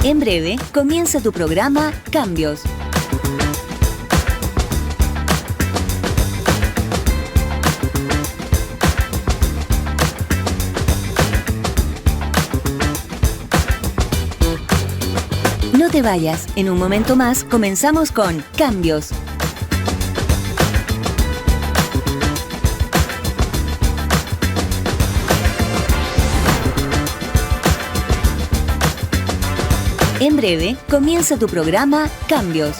En breve comienza tu programa Cambios. No te vayas, en un momento más comenzamos con Cambios. En breve comienza tu programa Cambios.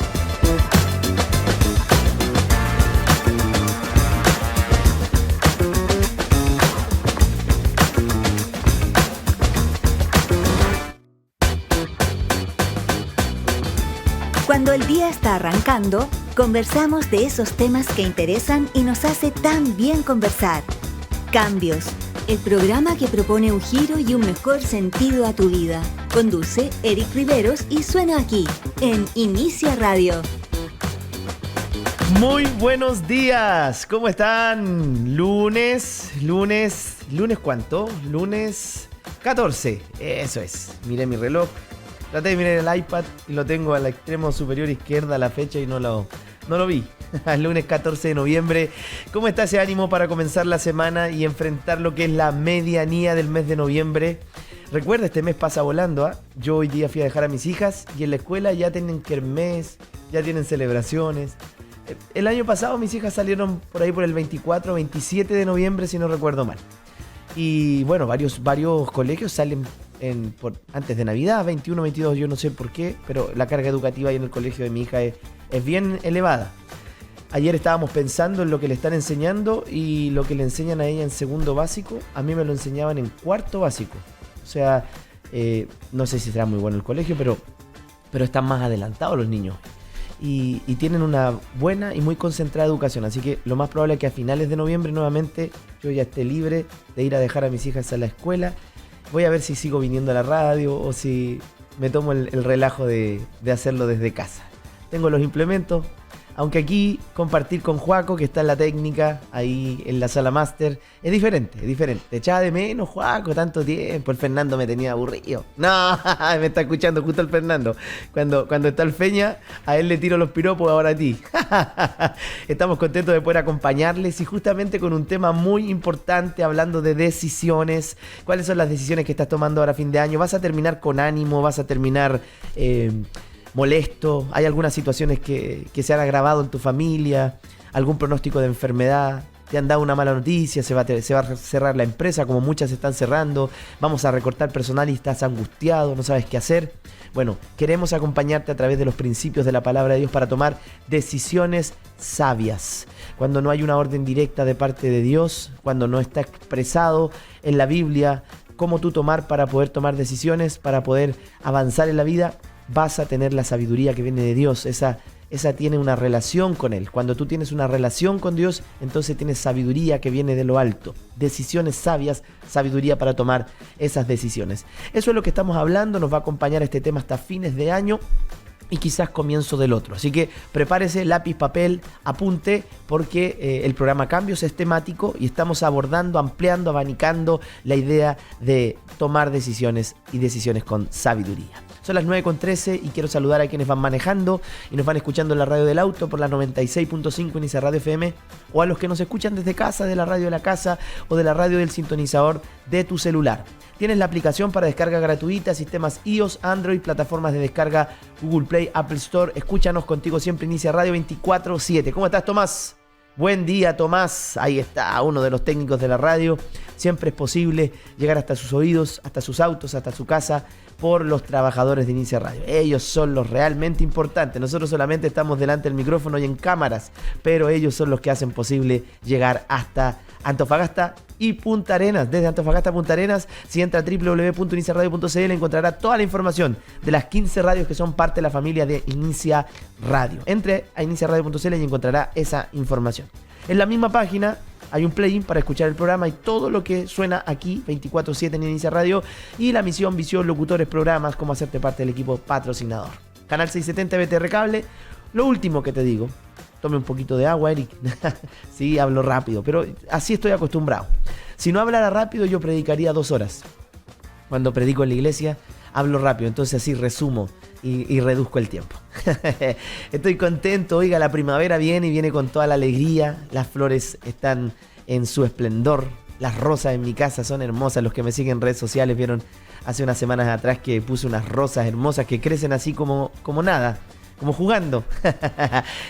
Cuando el día está arrancando, conversamos de esos temas que interesan y nos hace tan bien conversar. Cambios, el programa que propone un giro y un mejor sentido a tu vida. Conduce Eric Riveros y suena aquí, en Inicia Radio. Muy buenos días, ¿cómo están? Lunes ¿cuánto? Lunes 14, eso es. Miré mi reloj, traté de mirar el iPad y lo tengo al extremo superior izquierda a la fecha y no lo vi. Lunes 14 de noviembre. ¿Cómo está ese ánimo para comenzar la semana y enfrentar lo que es la medianía del mes de noviembre? Recuerda, este mes pasa volando, ¿eh? Yo hoy día fui a dejar a mis hijas y en la escuela ya tienen kermés, ya tienen celebraciones. El año pasado mis hijas salieron por ahí por el 24, 27 de noviembre, si no recuerdo mal. Y bueno, varios colegios salen antes de Navidad, 21, 22, yo no sé por qué, pero la carga educativa ahí en el colegio de mi hija es bien elevada. Ayer estábamos pensando en lo que le están enseñando y lo que le enseñan a ella en segundo básico, a mí me lo enseñaban en cuarto básico. O sea, no sé si será muy bueno el colegio, pero están más adelantados los niños. Y tienen una buena y muy concentrada educación. Así que lo más probable es que a finales de noviembre nuevamente yo ya esté libre de ir a dejar a mis hijas a la escuela. Voy a ver si sigo viniendo a la radio o si me tomo el relajo de hacerlo desde casa. Tengo los implementos. Aunque aquí compartir con Joaco, que está en la técnica, ahí en la sala máster, es diferente. Te echaba de menos, Joaco, tanto tiempo. El Fernando me tenía aburrido. No, me está escuchando justo el Fernando. Cuando está el Feña, a él le tiro los piropos, ahora a ti. Estamos contentos de poder acompañarles y justamente con un tema muy importante, hablando de decisiones. ¿Cuáles son las decisiones que estás tomando ahora a fin de año? ¿Vas a terminar con ánimo? ¿Vas a terminar molesto? ¿Hay algunas situaciones que se han agravado en tu familia? ¿Algún pronóstico de enfermedad? ¿Te han dado una mala noticia? ¿Se va a cerrar la empresa como muchas se están cerrando? ¿Vamos a recortar personal y estás angustiado? ¿No sabes qué hacer? Bueno, queremos acompañarte a través de los principios de la palabra de Dios para tomar decisiones sabias. Cuando no hay una orden directa de parte de Dios, cuando no está expresado en la Biblia cómo tú tomar para poder tomar decisiones, para poder avanzar en la vida, vas a tener la sabiduría que viene de Dios. Esa tiene una relación con Él. Cuando tú tienes una relación con Dios, entonces tienes sabiduría que viene de lo alto. Decisiones sabias, sabiduría para tomar esas decisiones. Eso es lo que estamos hablando. Nos va a acompañar este tema hasta fines de año y quizás comienzo del otro. Así que prepárese, lápiz, papel, apunte, porque el programa Cambios es temático y estamos abordando, ampliando, abanicando la idea de tomar decisiones y decisiones con sabiduría. Son las 9:13 y quiero saludar a quienes van manejando y nos van escuchando en la radio del auto por la 96.5 Inicia Radio FM, o a los que nos escuchan desde casa, de la radio de la casa o de la radio del sintonizador de tu celular. Tienes la aplicación para descarga gratuita, sistemas iOS, Android, plataformas de descarga Google Play, Apple Store. Escúchanos, contigo siempre Inicia Radio 24/7. ¿Cómo estás, Tomás? Buen día, Tomás. Ahí está, uno de los técnicos de la radio. Siempre es posible llegar hasta sus oídos, hasta sus autos, hasta su casa, por los trabajadores de Inicia Radio. Ellos son los realmente importantes. Nosotros solamente estamos delante del micrófono y en cámaras, pero ellos son los que hacen posible llegar hasta Antofagasta y Punta Arenas. Desde Antofagasta a Punta Arenas, si entra a www.iniciaradio.cl, encontrará toda la información de las 15 radios que son parte de la familia de Inicia Radio. Entre a iniciaradio.cl y encontrará esa información. En la misma página hay un plugin para escuchar el programa y todo lo que suena aquí 24/7 en Inicia Radio, y la misión, visión, locutores, programas, cómo hacerte parte del equipo patrocinador. Canal 670 BTR Cable. Lo último que te digo, tome un poquito de agua, Eric. Sí, hablo rápido, pero así estoy acostumbrado. Si no hablara rápido, yo predicaría 2 horas. Cuando predico en la iglesia, hablo rápido, entonces así resumo y reduzco el tiempo. Estoy contento, oiga, la primavera viene y viene con toda la alegría, las flores están en su esplendor, las rosas en mi casa son hermosas, los que me siguen en redes sociales vieron hace unas semanas atrás que puse unas rosas hermosas que crecen así como nada, como jugando.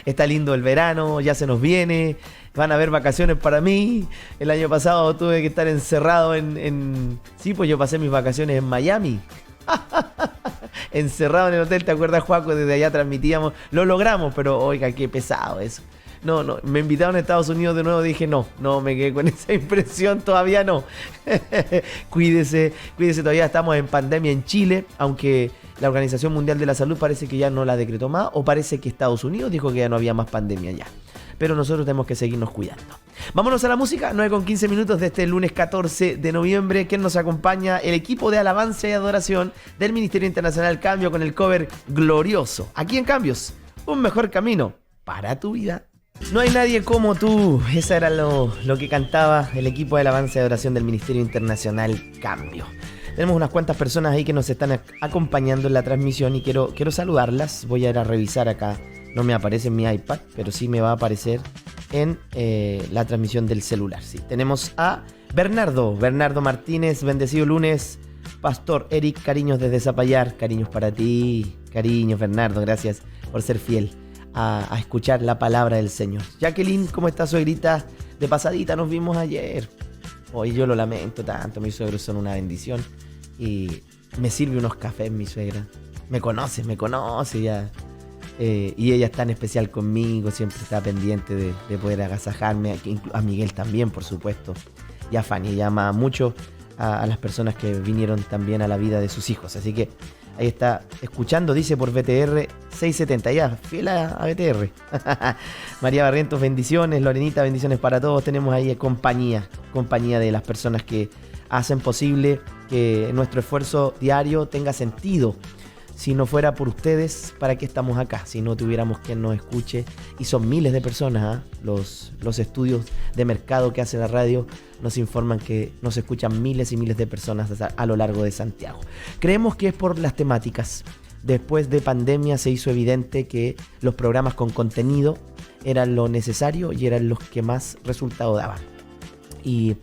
Está lindo el verano, ya se nos viene, van a haber vacaciones para mí. El año pasado tuve que estar encerrado Sí, pues yo pasé mis vacaciones en Miami. Encerrado en el hotel, ¿te acuerdas, Juaco? Desde allá transmitíamos, lo logramos, pero oiga, qué pesado eso. No, me invitaron a Estados Unidos de nuevo, dije no, me quedé con esa impresión, todavía no. Cuídese, todavía estamos en pandemia en Chile, aunque la Organización Mundial de la Salud parece que ya no la decretó más, o parece que Estados Unidos dijo que ya no había más pandemia ya. Pero nosotros tenemos que seguirnos cuidando. Vámonos a la música, 9:15 de este lunes 14 de noviembre. ¿Quién nos acompaña? El equipo de alabanza y adoración del Ministerio Internacional Cambio con el cover Glorioso. Aquí en Cambios, un mejor camino para tu vida. No hay nadie como tú. Esa era lo que cantaba el equipo de alabanza y adoración del Ministerio Internacional Cambio. Tenemos unas cuantas personas ahí que nos están acompañando en la transmisión y quiero saludarlas. Voy a ir a revisar acá. No me aparece en mi iPad, pero sí me va a aparecer en la transmisión del celular. Sí. Tenemos a Bernardo Martínez, bendecido lunes. Pastor Eric, cariños desde Zapallar, cariños para ti. Cariños, Bernardo, gracias por ser fiel a escuchar la palabra del Señor. Jacqueline, ¿cómo está, suegrita? De pasadita nos vimos ayer. Hoy yo lo lamento tanto, mis suegros son una bendición. Y me sirve unos cafés mi suegra. Me conoce ya. Y ella es tan especial conmigo, siempre está pendiente de poder agasajarme, a Miguel también, por supuesto, y a Fanny. Ella ama mucho a las personas que vinieron también a la vida de sus hijos, así que ahí está escuchando, dice por BTR 670, ya, fiel a BTR. María Barrientos, bendiciones. Lorenita, bendiciones para todos. Tenemos ahí compañía de las personas que hacen posible que nuestro esfuerzo diario tenga sentido. Si no fuera por ustedes, ¿para qué estamos acá? Si no tuviéramos quien nos escuche, y son miles de personas, los estudios de mercado que hace la radio nos informan que nos escuchan miles y miles de personas a lo largo de Santiago. Creemos que es por las temáticas. Después de pandemia se hizo evidente que los programas con contenido eran lo necesario y eran los que más resultado daban. Y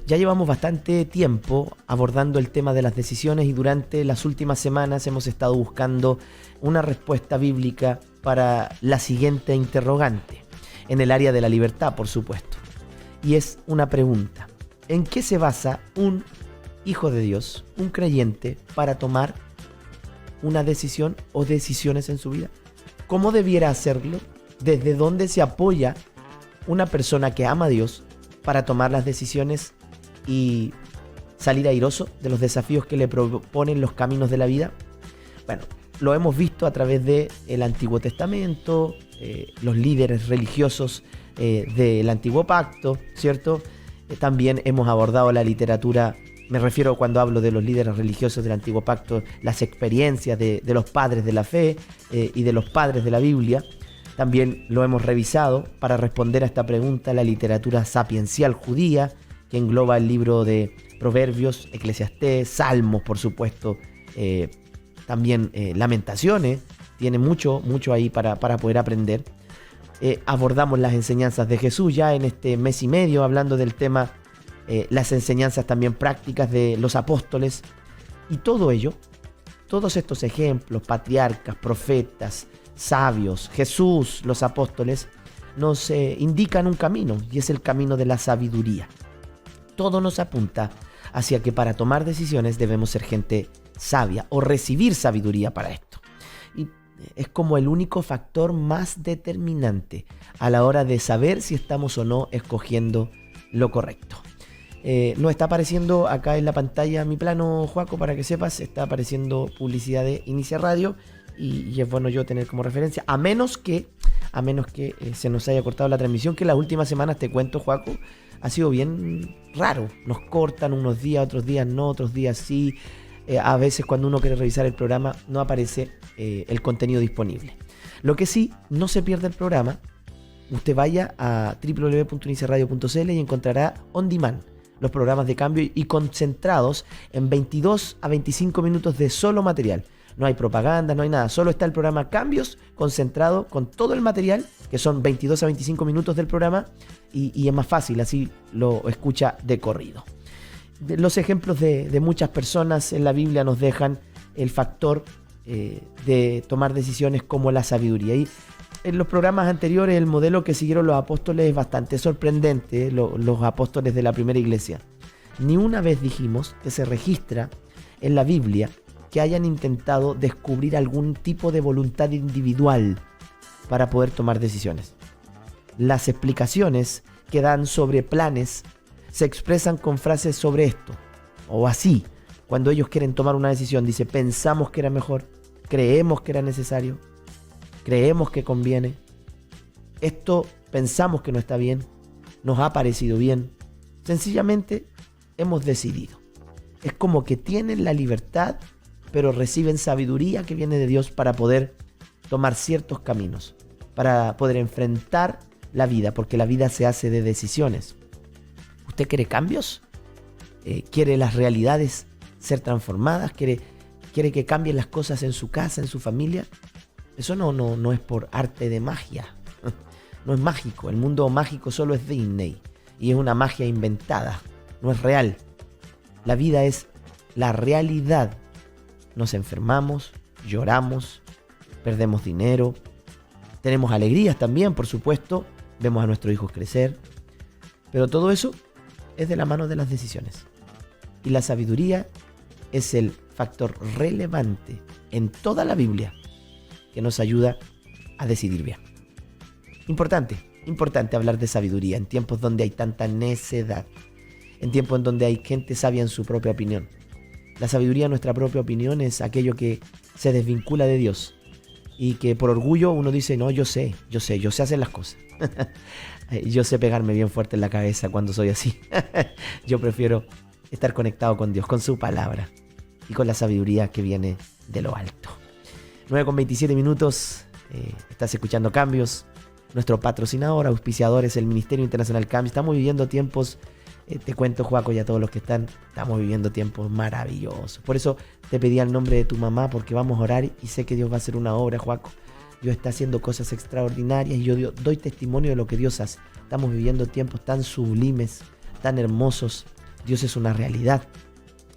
ya llevamos bastante tiempo abordando el tema de las decisiones y durante las últimas semanas hemos estado buscando una respuesta bíblica para la siguiente interrogante, en el área de la libertad, por supuesto. Y es una pregunta: ¿en qué se basa un hijo de Dios, un creyente, para tomar una decisión o decisiones en su vida? ¿Cómo debiera hacerlo? ¿Desde dónde se apoya una persona que ama a Dios para tomar las decisiones y salir airoso de los desafíos que le proponen los caminos de la vida? Bueno, lo hemos visto a través del Antiguo Testamento, los líderes religiosos del Antiguo Pacto, ¿cierto? También hemos abordado la literatura, me refiero cuando hablo de los líderes religiosos del Antiguo Pacto, las experiencias de los padres de la fe y de los padres de la Biblia. También lo hemos revisado para responder a esta pregunta, la literatura sapiencial judía, que engloba el libro de Proverbios, Eclesiastés, Salmos, por supuesto, también Lamentaciones, tiene mucho ahí para poder aprender. Abordamos las enseñanzas de Jesús ya en este mes y medio, hablando del tema, las enseñanzas también prácticas de los apóstoles, y todo ello, todos estos ejemplos, patriarcas, profetas, sabios, Jesús, los apóstoles, nos indican un camino, y es el camino de la sabiduría. Todo nos apunta hacia que para tomar decisiones debemos ser gente sabia o recibir sabiduría para esto. Y es como el único factor más determinante a la hora de saber si estamos o no escogiendo lo correcto. Nos está apareciendo acá en la pantalla mi plano, Joaco, para que sepas, está apareciendo publicidad de Inicia Radio y es bueno yo tener como referencia, a menos que se nos haya cortado la transmisión, que las últimas semanas, te cuento, Joaco, ha sido bien raro. Nos cortan unos días, otros días no, otros días sí. A veces cuando uno quiere revisar el programa no aparece el contenido disponible. Lo que sí, no se pierde el programa. Usted vaya a www.iniciaradio.cl y encontrará On Demand los programas de cambio y concentrados en 22 a 25 minutos de solo material. No hay propaganda, no hay nada, solo está el programa Cambios concentrado con todo el material, que son 22 a 25 minutos del programa, y es más fácil, así lo escucha de corrido. Los ejemplos de muchas personas en la Biblia nos dejan el factor de tomar decisiones como la sabiduría. Y en los programas anteriores el modelo que siguieron los apóstoles es bastante sorprendente, los apóstoles de la primera iglesia. Ni una vez dijimos que se registra en la Biblia que hayan intentado descubrir algún tipo de voluntad individual para poder tomar decisiones. Las explicaciones que dan sobre planes se expresan con frases sobre esto, o así, cuando ellos quieren tomar una decisión, dice, pensamos que era mejor, creemos que era necesario, creemos que conviene, esto pensamos que no está bien, nos ha parecido bien, sencillamente hemos decidido. Es como que tienen la libertad, pero reciben sabiduría que viene de Dios para poder tomar ciertos caminos, para poder enfrentar la vida, porque la vida se hace de decisiones. ¿Usted quiere cambios? ¿Quiere las realidades ser transformadas? ¿Quiere que cambien las cosas en su casa, en su familia? Eso no es por arte de magia. No es mágico. El mundo mágico solo es Disney. Y es una magia inventada. No es real. La vida es la realidad. Nos enfermamos, lloramos, perdemos dinero. Tenemos alegrías también, por supuesto. Vemos a nuestros hijos crecer. Pero todo eso es de la mano de las decisiones. Y la sabiduría es el factor relevante en toda la Biblia que nos ayuda a decidir bien. Importante hablar de sabiduría en tiempos donde hay tanta necedad, en tiempos en donde hay gente sabia en su propia opinión. La sabiduría, nuestra propia opinión, es aquello que se desvincula de Dios y que por orgullo uno dice, no, yo sé hacer las cosas. Yo sé pegarme bien fuerte en la cabeza cuando soy así. Yo prefiero estar conectado con Dios, con su palabra y con la sabiduría que viene de lo alto. 9:27, estás escuchando Cambios. Nuestro patrocinador, auspiciador es el Ministerio Internacional Cambio. Estamos viviendo tiempos, te cuento, Joaco, y a todos los que estamos viviendo tiempos maravillosos. Por eso te pedí el nombre de tu mamá, porque vamos a orar y sé que Dios va a hacer una obra, Joaco. Dios está haciendo cosas extraordinarias y yo doy testimonio de lo que Dios hace. Estamos viviendo tiempos tan sublimes, tan hermosos. Dios es una realidad.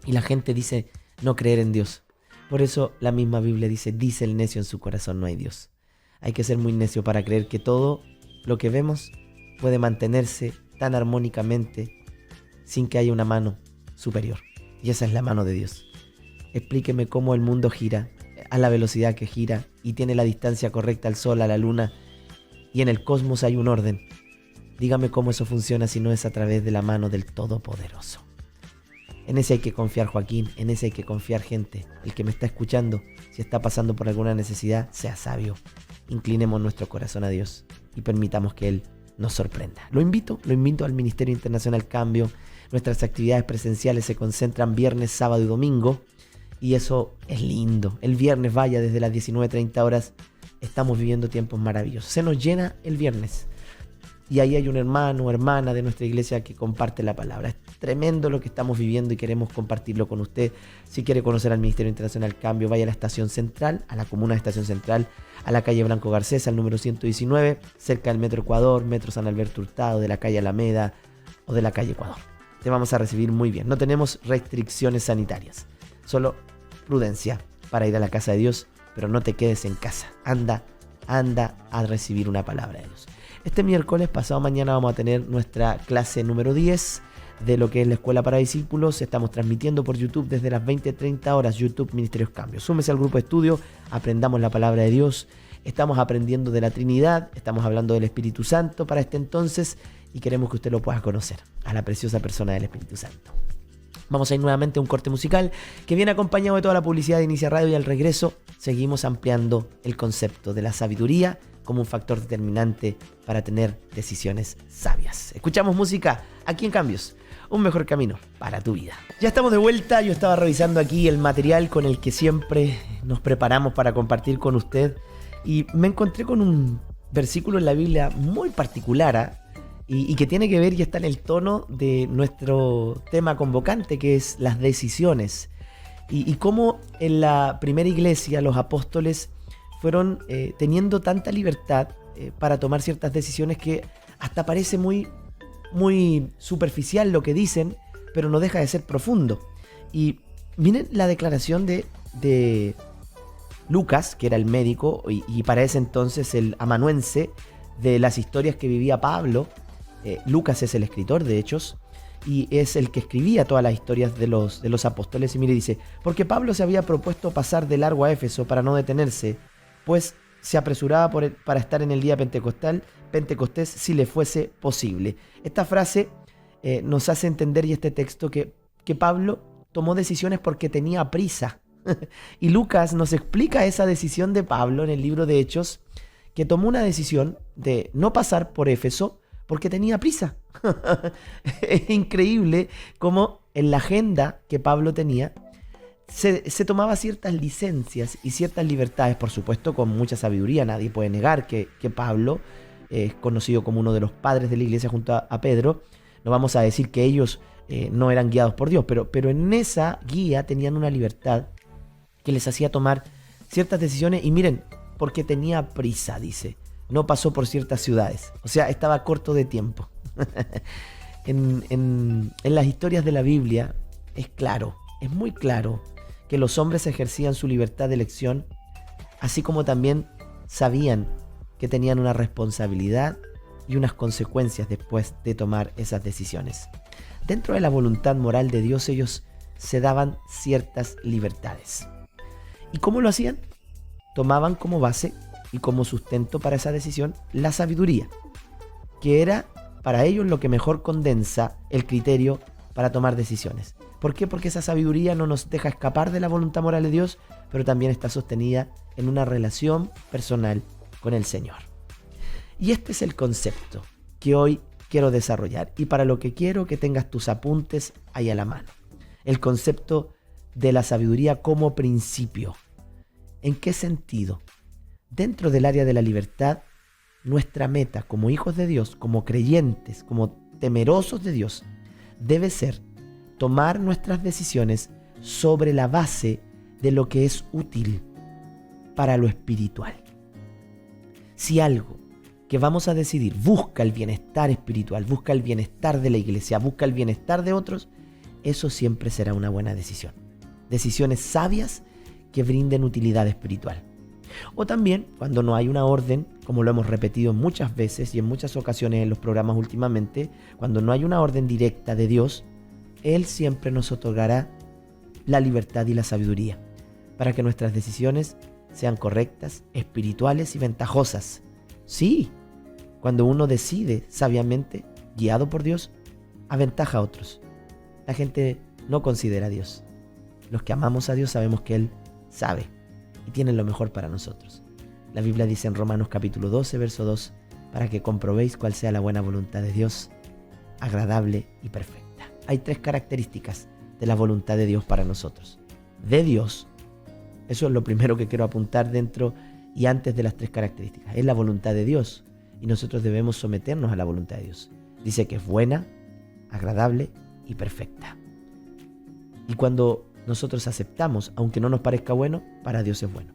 Y la gente dice no creer en Dios. Por eso la misma Biblia dice el necio en su corazón no hay Dios. Hay que ser muy necio para creer que todo lo que vemos puede mantenerse tan armónicamente sin que haya una mano superior. Y esa es la mano de Dios. Explíqueme cómo el mundo gira a la velocidad que gira y tiene la distancia correcta al Sol, a la Luna, y en el cosmos hay un orden. Dígame cómo eso funciona si no es a través de la mano del Todopoderoso. En ese hay que confiar, Joaquín, en ese hay que confiar, gente. El que me está escuchando, si está pasando por alguna necesidad, sea sabio. Inclinemos nuestro corazón a Dios y permitamos que Él nos sorprenda. Lo invito al Ministerio Internacional Cambio. Nuestras actividades presenciales se concentran viernes, sábado y domingo. Y eso es lindo. El viernes, vaya, desde las 19:30 horas, estamos viviendo tiempos maravillosos. Se nos llena el viernes. Y ahí hay un hermano o hermana de nuestra iglesia que comparte la palabra. Es tremendo lo que estamos viviendo y queremos compartirlo con usted. Si quiere conocer al Ministerio Internacional Cambio, vaya a la Estación Central, a la comuna de Estación Central, a la calle Blanco Garcés, al número 119, cerca del Metro Ecuador, Metro San Alberto Hurtado, de la calle Alameda o de la calle Ecuador. Te vamos a recibir muy bien. No tenemos restricciones sanitarias, solo prudencia para ir a la casa de Dios, pero no te quedes en casa. Anda a recibir una palabra de Dios. Este miércoles, pasado mañana, vamos a tener nuestra clase número 10 de lo que es la Escuela para Discípulos. Estamos transmitiendo por YouTube desde las 20:30 horas, YouTube Ministerios Cambios. Súmese al grupo de estudio, aprendamos la palabra de Dios. Estamos aprendiendo de la Trinidad, estamos hablando del Espíritu Santo para este entonces y queremos que usted lo pueda conocer, a la preciosa persona del Espíritu Santo. Vamos a ir nuevamente a un corte musical que viene acompañado de toda la publicidad de Inicia Radio, y al regreso seguimos ampliando el concepto de la sabiduría como un factor determinante para tener decisiones sabias. Escuchamos música aquí en Cambios, un mejor camino para tu vida. Ya estamos de vuelta, yo estaba revisando aquí el material con el que siempre nos preparamos para compartir con usted y me encontré con un versículo en la Biblia muy particular y que tiene que ver y está en el tono de nuestro tema convocante, que es las decisiones. Y cómo en la primera iglesia los apóstoles fueron teniendo tanta libertad para tomar ciertas decisiones que hasta parece muy, muy superficial lo que dicen, pero no deja de ser profundo. Y miren la declaración de Lucas, que era el médico y para ese entonces el amanuense de las historias que vivía Pablo. Lucas es el escritor de Hechos y es el que escribía todas las historias de los apóstoles. Y mire, dice: porque Pablo se había propuesto pasar de largo a Éfeso para no detenerse, pues se apresuraba para estar en el día Pentecostés si le fuese posible. Esta frase nos hace entender, y este texto, que Pablo tomó decisiones porque tenía prisa. Y Lucas nos explica esa decisión de Pablo en el libro de Hechos, que tomó una decisión de no pasar por Éfeso porque tenía prisa. Es increíble cómo en la agenda que Pablo tenía se tomaba ciertas licencias y ciertas libertades, por supuesto con mucha sabiduría. Nadie puede negar que Pablo es conocido como uno de los padres de la iglesia junto a Pedro. No vamos a decir que ellos no eran guiados por Dios, pero en esa guía tenían una libertad que les hacía tomar ciertas decisiones. Y miren, porque tenía prisa, dice. No pasó por ciertas ciudades. O sea, estaba corto de tiempo. En las historias de la Biblia es claro, es muy claro, que los hombres ejercían su libertad de elección, así como también sabían que tenían una responsabilidad y unas consecuencias después de tomar esas decisiones. Dentro de la voluntad moral de Dios, ellos se daban ciertas libertades. ¿Y cómo lo hacían? Tomaban como base y como sustento para esa decisión la sabiduría, que era para ellos lo que mejor condensa el criterio para tomar decisiones. ¿Por qué? Porque esa sabiduría no nos deja escapar de la voluntad moral de Dios, pero también está sostenida en una relación personal con el Señor. Y este es el concepto que hoy quiero desarrollar, y para lo que quiero que tengas tus apuntes ahí a la mano. El concepto de la sabiduría como principio. ¿En qué sentido? Dentro del área de la libertad, nuestra meta como hijos de Dios, como creyentes, como temerosos de Dios, debe ser tomar nuestras decisiones sobre la base de lo que es útil para lo espiritual. Si algo que vamos a decidir busca el bienestar espiritual, busca el bienestar de la iglesia, busca el bienestar de otros, eso siempre será una buena decisión. Decisiones sabias que brinden utilidad espiritual. O también, cuando no hay una orden, como lo hemos repetido muchas veces y en muchas ocasiones en los programas últimamente, cuando no hay una orden directa de Dios, Él siempre nos otorgará la libertad y la sabiduría para que nuestras decisiones sean correctas, espirituales y ventajosas. Sí, cuando uno decide sabiamente, guiado por Dios, aventaja a otros. La gente no considera a Dios. Los que amamos a Dios sabemos que Él sabe y tiene lo mejor para nosotros. La Biblia dice en Romanos capítulo 12, verso 2, para que comprobéis cuál sea la buena voluntad de Dios, agradable y perfecta. Hay 3 características de la voluntad de Dios para nosotros. De Dios, eso es lo primero que quiero apuntar dentro y antes de las 3 características. Es la voluntad de Dios y nosotros debemos someternos a la voluntad de Dios. Dice que es buena, agradable y perfecta. Y cuando nosotros aceptamos, aunque no nos parezca bueno, para Dios es bueno.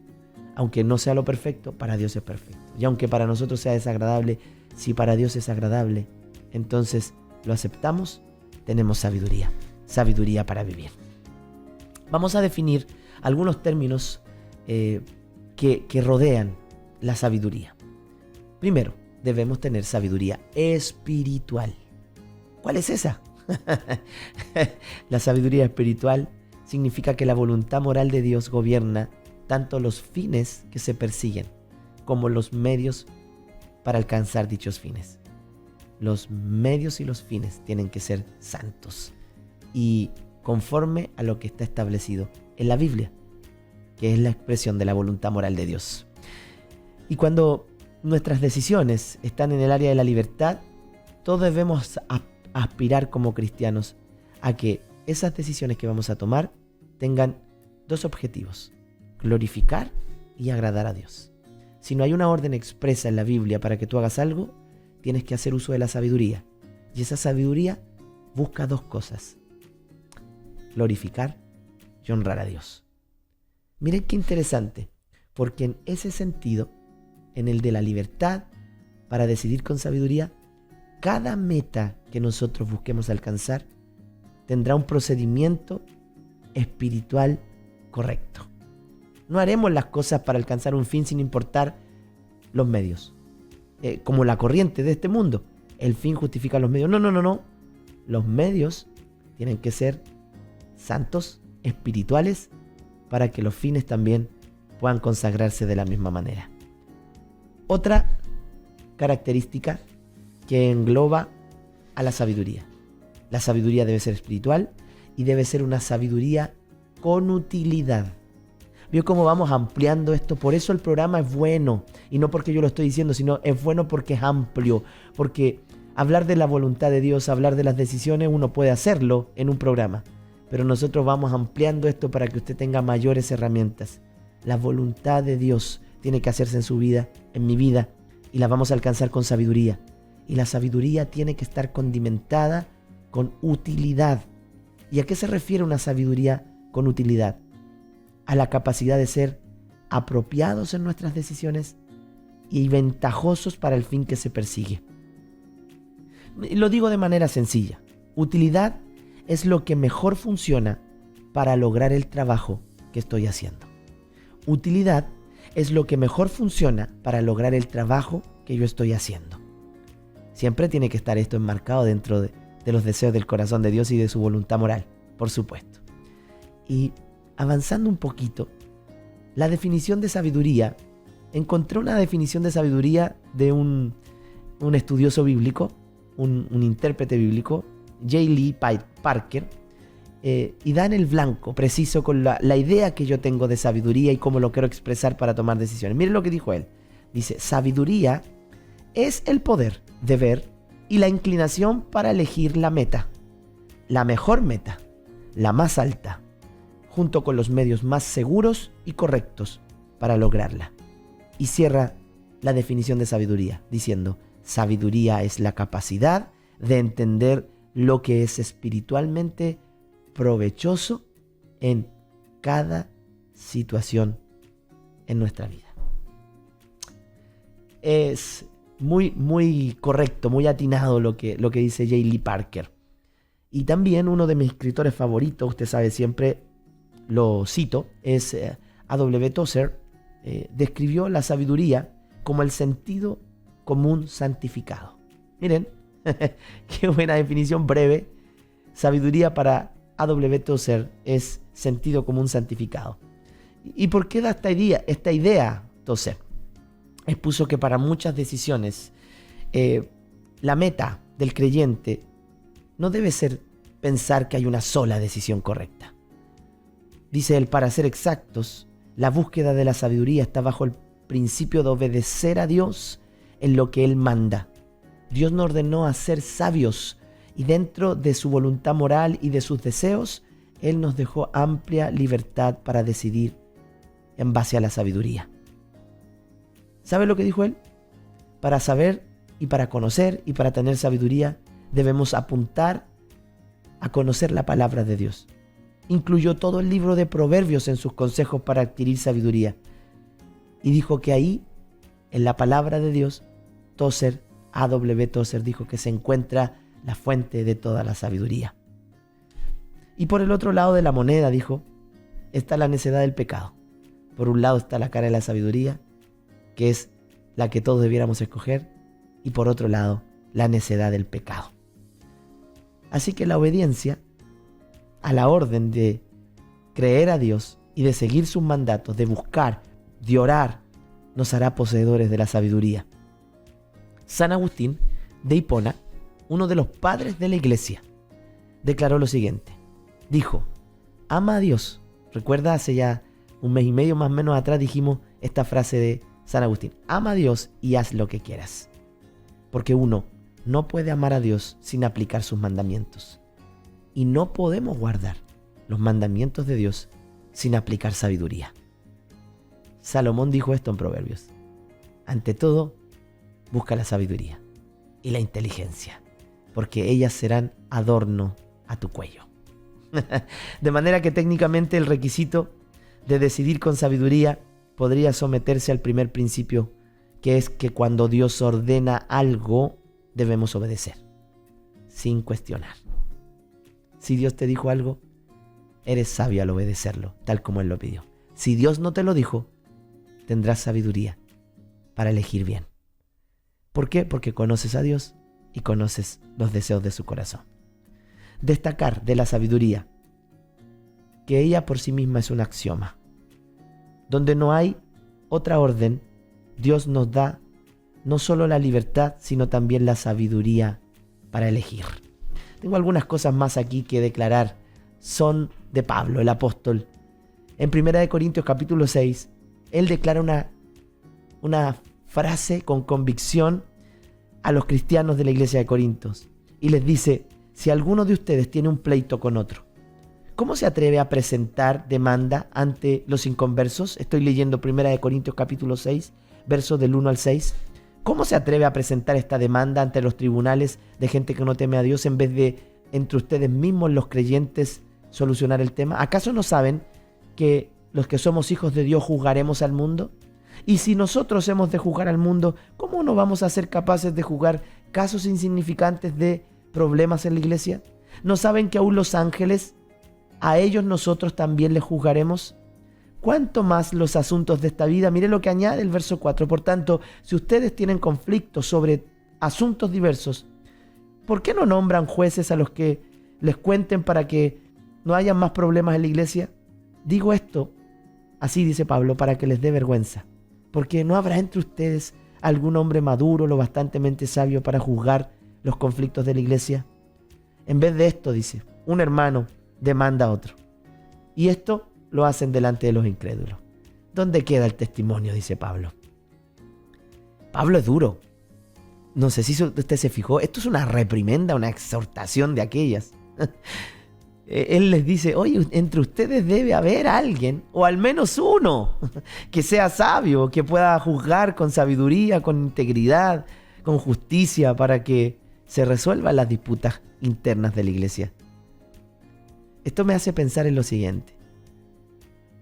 Aunque no sea lo perfecto, para Dios es perfecto. Y aunque para nosotros sea desagradable, si para Dios es agradable, entonces lo aceptamos, tenemos sabiduría. Sabiduría para vivir. Vamos a definir algunos términos que rodean la sabiduría. Primero, debemos tener sabiduría espiritual. ¿Cuál es esa? La sabiduría espiritual significa que la voluntad moral de Dios gobierna tanto los fines que se persiguen como los medios para alcanzar dichos fines. Los medios y los fines tienen que ser santos y conforme a lo que está establecido en la Biblia, que es la expresión de la voluntad moral de Dios. Y cuando nuestras decisiones están en el área de la libertad, todos debemos aspirar como cristianos a que esas decisiones que vamos a tomar tengan 2 objetivos: glorificar y agradar a Dios. Si no hay una orden expresa en la Biblia para que tú hagas algo, tienes que hacer uso de la sabiduría. Y esa sabiduría busca dos cosas: glorificar y honrar a Dios. Miren qué interesante, porque en ese sentido, en el de la libertad para decidir con sabiduría, cada meta que nosotros busquemos alcanzar tendrá un procedimiento espiritual correcto. No haremos las cosas para alcanzar un fin sin importar los medios. Como la corriente de este mundo. El fin justifica los medios. No. Los medios tienen que ser santos, espirituales, para que los fines también puedan consagrarse de la misma manera. Otra característica que engloba a la sabiduría. La sabiduría debe ser espiritual y debe ser una sabiduría con utilidad. ¿Vio cómo vamos ampliando esto? Por eso el programa es bueno, y no porque yo lo estoy diciendo, sino es bueno porque es amplio, porque hablar de la voluntad de Dios, hablar de las decisiones, uno puede hacerlo en un programa, pero nosotros vamos ampliando esto para que usted tenga mayores herramientas. La voluntad de Dios tiene que hacerse en su vida, en mi vida, y la vamos a alcanzar con sabiduría. Y la sabiduría tiene que estar condimentada con utilidad. ¿Y a qué se refiere una sabiduría con utilidad? A la capacidad de ser apropiados en nuestras decisiones y ventajosos para el fin que se persigue. Lo digo de manera sencilla. Utilidad es lo que mejor funciona para lograr el trabajo que estoy haciendo. Utilidad es lo que mejor funciona para lograr el trabajo que yo estoy haciendo. Siempre tiene que estar esto enmarcado dentro de los deseos del corazón de Dios y de su voluntad moral, por supuesto. Y avanzando un poquito, la definición de sabiduría, encontré una definición de sabiduría de un estudioso bíblico, un intérprete bíblico, J. Lee Parker, y da en el blanco, preciso, con la idea que yo tengo de sabiduría y cómo lo quiero expresar para tomar decisiones. Miren lo que dijo él. Dice: sabiduría es el poder de ver y la inclinación para elegir la meta, la mejor meta, la más alta, junto con los medios más seguros y correctos para lograrla. Y cierra la definición de sabiduría diciendo: sabiduría es la capacidad de entender lo que es espiritualmente provechoso en cada situación en nuestra vida. Es muy correcto, muy atinado lo que dice J. Lee Parker. Y también uno de mis escritores favoritos, usted sabe, siempre lo cito, es A.W. Tozer. Describió la sabiduría como el sentido común santificado. Miren, qué buena definición breve. Sabiduría para A.W. Tozer es sentido común santificado. ¿Y por qué da esta idea Tozer? Expuso que para muchas decisiones la meta del creyente no debe ser pensar que hay una sola decisión correcta. Dice él, para ser exactos, la búsqueda de la sabiduría está bajo el principio de obedecer a Dios en lo que Él manda. Dios nos ordenó a ser sabios y dentro de su voluntad moral y de sus deseos, Él nos dejó amplia libertad para decidir en base a la sabiduría. ¿Sabe lo que dijo él? Para saber y para conocer y para tener sabiduría, debemos apuntar a conocer la palabra de Dios. Incluyó todo el libro de Proverbios en sus consejos para adquirir sabiduría. Y dijo que ahí, en la palabra de Dios, A.W. Tozer dijo que se encuentra la fuente de toda la sabiduría. Y por el otro lado de la moneda, dijo, está la necedad del pecado. Por un lado está la cara de la sabiduría, que es la que todos debiéramos escoger, y por otro lado, la necedad del pecado. Así que la obediencia a la orden de creer a Dios y de seguir sus mandatos, de buscar, de orar, nos hará poseedores de la sabiduría. San Agustín de Hipona, uno de los padres de la iglesia, declaró lo siguiente. Dijo, ama a Dios. Recuerda, hace ya un mes y medio más o menos atrás dijimos esta frase de San Agustín. Ama a Dios y haz lo que quieras. Porque uno no puede amar a Dios sin aplicar sus mandamientos. Y no podemos guardar los mandamientos de Dios sin aplicar sabiduría. Salomón dijo esto en Proverbios. Ante todo, busca la sabiduría. y la inteligencia, porque ellas serán adorno a tu cuello. De manera que técnicamente el requisito de decidir con sabiduría podría someterse al primer principio, que es que cuando Dios ordena algo, debemos obedecer, sin cuestionar. Si Dios te dijo algo, eres sabio al obedecerlo, tal como Él lo pidió. Si Dios no te lo dijo, tendrás sabiduría para elegir bien. ¿Por qué? Porque conoces a Dios y conoces los deseos de su corazón. Destacar de la sabiduría que ella por sí misma es un axioma. Donde no hay otra orden, Dios nos da no solo la libertad, sino también la sabiduría para elegir. Tengo algunas cosas más aquí que declarar. Son de Pablo, el apóstol. En 1 Corintios capítulo 6, él declara una frase con convicción a los cristianos de la iglesia de Corintios. Y les dice, si alguno de ustedes tiene un pleito con otro, ¿cómo se atreve a presentar demanda ante los inconversos? Estoy leyendo 1 Corintios capítulo 6, versos del 1 al 6. ¿Cómo se atreve a presentar esta demanda ante los tribunales de gente que no teme a Dios en vez de entre ustedes mismos los creyentes solucionar el tema? ¿Acaso no saben que los que somos hijos de Dios juzgaremos al mundo? Y si nosotros hemos de juzgar al mundo, ¿cómo no vamos a ser capaces de juzgar casos insignificantes de problemas en la iglesia? ¿No saben que aún los ángeles, a ellos nosotros también les juzgaremos? ¿Cuánto más los asuntos de esta vida? Mire lo que añade el verso 4. Por tanto, si ustedes tienen conflictos sobre asuntos diversos, ¿por qué no nombran jueces a los que les cuenten para que no haya más problemas en la iglesia? Digo esto, así dice Pablo, para que les dé vergüenza, porque no habrá entre ustedes algún hombre maduro, lo bastantemente sabio para juzgar los conflictos de la iglesia. En vez de esto, dice, un hermano demanda a otro. Y esto lo hacen delante de los incrédulos. ¿Dónde queda el testimonio?, dice Pablo. Pablo es duro. No sé si usted se fijó. Esto es una reprimenda, una exhortación de aquellas. Él les dice, oye, entre ustedes debe haber alguien, o al menos uno, que sea sabio, que pueda juzgar con sabiduría, con integridad, con justicia, para que se resuelvan las disputas internas de la iglesia. Esto me hace pensar en lo siguiente.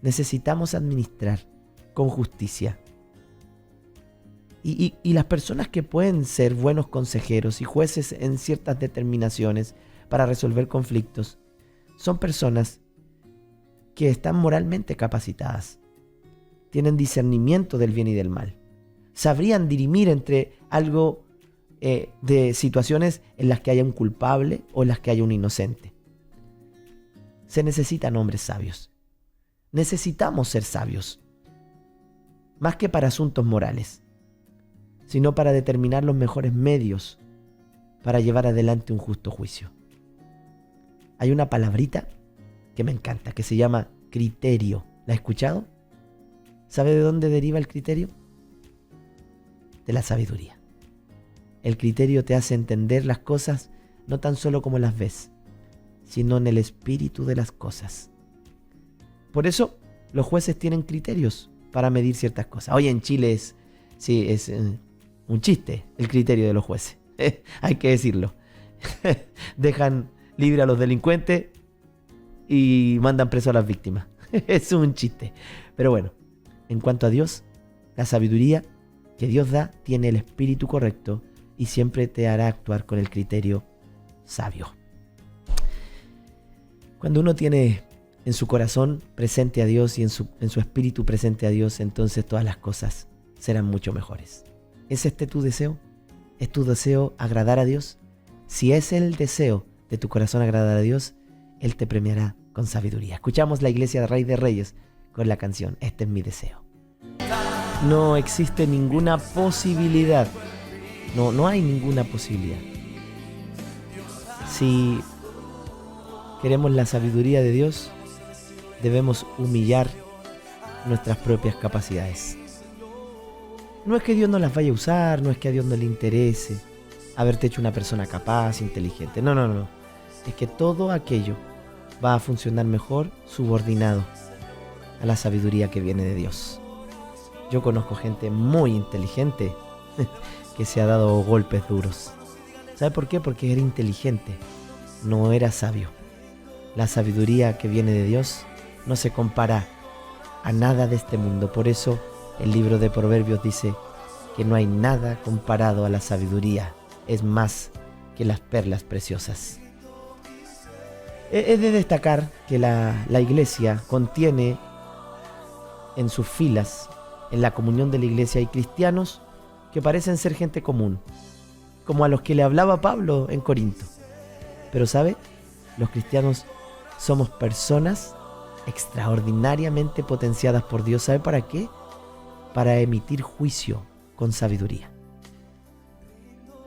Necesitamos administrar con justicia. Y las personas que pueden ser buenos consejeros y jueces en ciertas determinaciones para resolver conflictos son personas que están moralmente capacitadas, tienen discernimiento del bien y del mal, sabrían dirimir entre algo de situaciones en las que haya un culpable o en las que haya un inocente. Se necesitan hombres sabios. Necesitamos ser sabios, más que para asuntos morales, sino para determinar los mejores medios para llevar adelante un justo juicio. Hay una palabrita que me encanta, que se llama criterio. ¿La ha escuchado? ¿Sabe de dónde deriva el criterio? De la sabiduría. El criterio te hace entender las cosas no tan solo como las ves, sino en el espíritu de las cosas. Por eso los jueces tienen criterios para medir ciertas cosas. Hoy en Chile es un chiste el criterio de los jueces. Hay que decirlo. Dejan libre a los delincuentes y mandan preso a las víctimas. Es un chiste. Pero bueno, en cuanto a Dios, la sabiduría que Dios da tiene el espíritu correcto y siempre te hará actuar con el criterio sabio. Cuando uno tiene en su corazón presente a Dios y en su espíritu presente a Dios, entonces todas las cosas serán mucho mejores. ¿Es este tu deseo? ¿Es tu deseo agradar a Dios? Si es el deseo de tu corazón agradar a Dios, Él te premiará con sabiduría. Escuchamos la Iglesia de Rey de Reyes con la canción Este es mi deseo. No existe ninguna posibilidad. No hay ninguna posibilidad. Si queremos la sabiduría de Dios, debemos humillar nuestras propias capacidades. No es que Dios no las vaya a usar, no es que a Dios no le interese haberte hecho una persona capaz, inteligente. No. Es que todo aquello va a funcionar mejor subordinado a la sabiduría que viene de Dios. Yo conozco gente muy inteligente que se ha dado golpes duros ¿Sabe por qué? Porque era inteligente, no era sabio. La sabiduría que viene de Dios no se compara a nada de este mundo. Por eso el libro de Proverbios dice que no hay nada comparado a la sabiduría. Es más que las perlas preciosas. Es de destacar que la iglesia contiene en sus filas, en la comunión de la iglesia, hay cristianos que parecen ser gente común, como a los que le hablaba Pablo en Corinto. Pero ¿sabe? Los cristianos somos personas extraordinariamente potenciadas por Dios. ¿Sabe para qué? Para emitir juicio con sabiduría.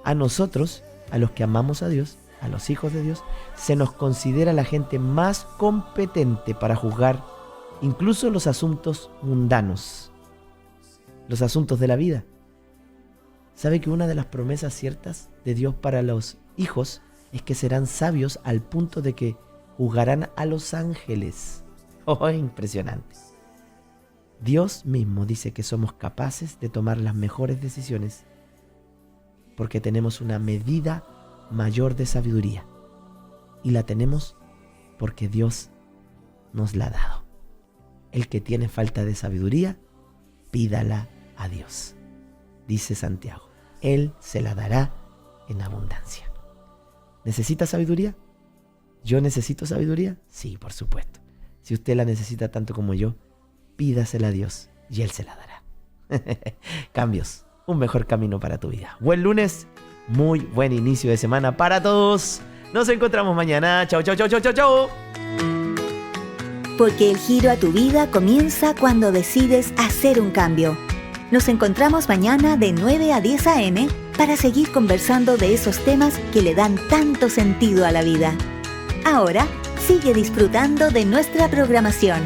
A nosotros, a los que amamos a Dios, a los hijos de Dios, se nos considera la gente más competente para juzgar incluso los asuntos mundanos, los asuntos de la vida. ¿Sabe que una de las promesas ciertas de Dios para los hijos es que serán sabios al punto de que juzgarán a los ángeles? ¡Oh, impresionante! Dios mismo dice que somos capaces de tomar las mejores decisiones porque tenemos una medida mayor de sabiduría, y la tenemos porque Dios nos la ha dado. El que tiene falta de sabiduría, pídala a Dios, dice Santiago. Él se la dará en abundancia. ¿Necesita sabiduría? ¿Yo necesito sabiduría? Sí, por supuesto. Si usted la necesita tanto como yo, pídasela a Dios y Él se la dará. Cambios, un mejor camino para tu vida. Buen lunes, muy buen inicio de semana para todos. Nos encontramos mañana. Chau, chau, chau, chau, chau, chau. Porque el giro a tu vida comienza cuando decides hacer un cambio. Nos encontramos mañana de 9 a 10 a.m. para seguir conversando de esos temas que le dan tanto sentido a la vida. Ahora, sigue disfrutando de nuestra programación.